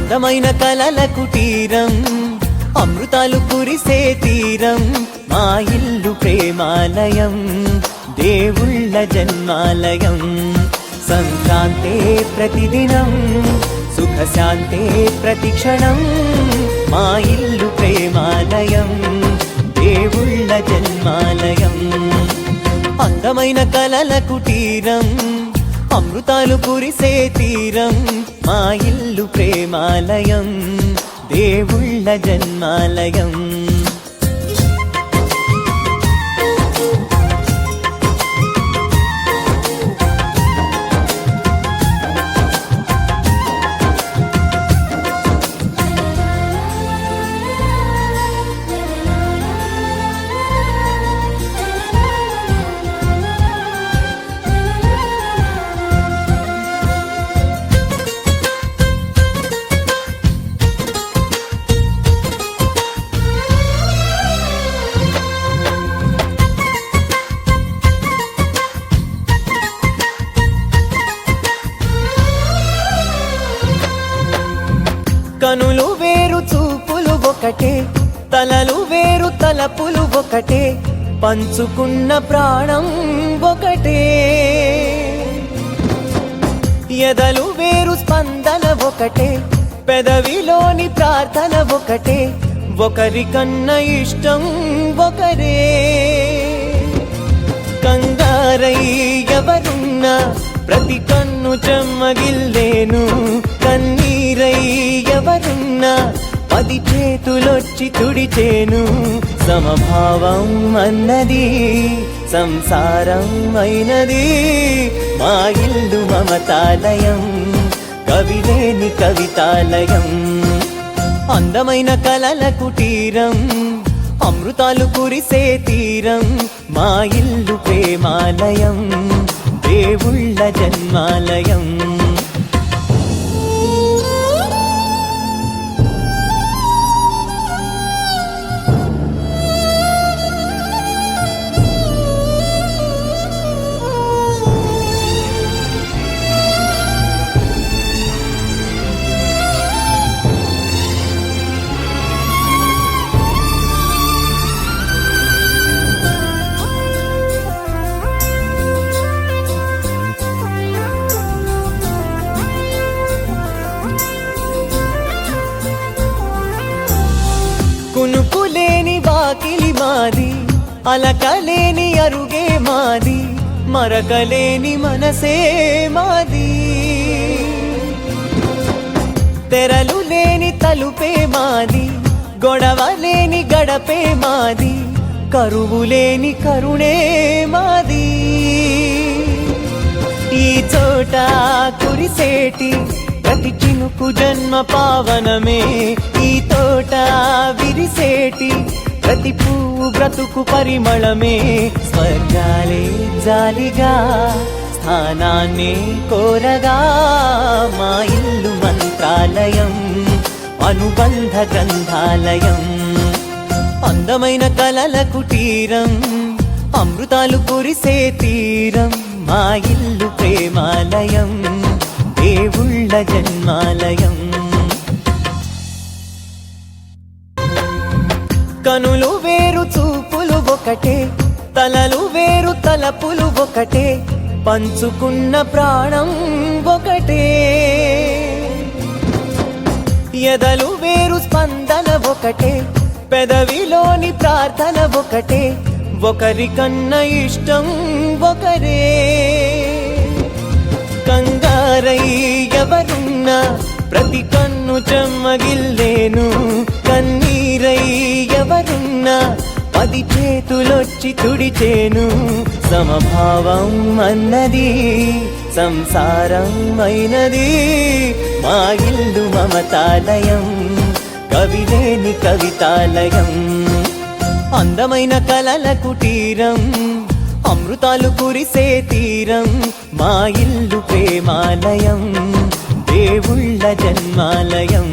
అందమైన కలల కుటీరం, అమృతాలు కురిసే తీరం, మా ఇల్లు ప్రేమాలయం, దేవుళ్ళ జన్మాలయం. సంక్రాంతే ప్రతిదినం, సుఖశాంతే ప్రతిక్షణం, మా ఇల్లు ప్రేమాలయం, దేవుళ్ళ జన్మాలయం. అందమైన కలల కుటీరం, అమృతాలు కురిసే తీరం, మా ఇల్లు ప్రేమాలయం, దేవుళ్ళ జన్మాలయం. కనులు వేరు చూపులు ఒకటే, తలలు వేరు తలపులు ఒకటే, పంచుకున్న ప్రాణం ఒకటే. ఎదలు వేరు స్పందన ఒకటే, పెదవిలోని ప్రార్థన ఒకటే, ఒకరికన్నా ఇష్టం ఒకరే. కంగారై ఎవరున్నా ప్రతి కన్ను చెమ్మగిల్లేను, కన్నీరై ఎవరున్నా 10 చేతులొచ్చి తుడిచేను. సమభావం అన్నది సంసారం అయినది, మా ఇల్లు మమతాలయం, కవిలేని కవితాలయం. అందమైన కలల కుటీరం, అమృతాలు కురిసే తీరం, మా ఇల్లు ప్రేమాలయం, దేవుళ్ళ జన్మాలయం. కునుకులేని వాకిలి మాది, అలకలేని అరుగే మాది, మరకలేని మనసే మాది. తెరలు లేని తలుపే మాది, గొడవ లేని గడపే మాది, కరువు లేని కరుణే మాది. ఈ చోట కురిసేటి ప్రతి చినుకు జన్మ పావనమే, ఈ తోట విరిసేటి ప్రతి పువ్వు బ్రతుకు పరిమళమే. స్వర్గాలే జాలిగా స్థానాన్ని కోరగా, మా ఇల్లు మంత్రాలయం, అనుబంధ గ్రంథాలయం. అందమైన కలల కుటీరం, అమృతాలు కురిసే తీరం, మా ఇల్లు ప్రేమాలయం, దేవుళ్ళ జన్మాలయం. కనులు వేరు చూపులు ఒకటే, తలలు వేరు తలపులు ఒకటే, పంచుకున్న ప్రాణం ఒకటే. ఎదలు వేరు స్పందన ఒకటే, పెదవిలోని ప్రార్థన ఒకటే, ఒకరికన్నా ఇష్టం ఒకరే. కంగారై ఎవరున్నా ప్రతి కన్ను చెమ్మగిల్లేను, కన్నీరై ఎవరున్నా 10 చేతులొచ్చి తుడిచేను. సమభావం అన్నది సంసారం అయినది, మా ఇల్లు మమతాలయం, కవిలేని కవితాలయం. అందమైన కలల కుటీరం, అమృతాలు కురిసే తీరం, మా ఇల్లు ప్రేమాలయం, దేవుళ్ళ జన్మాలయం.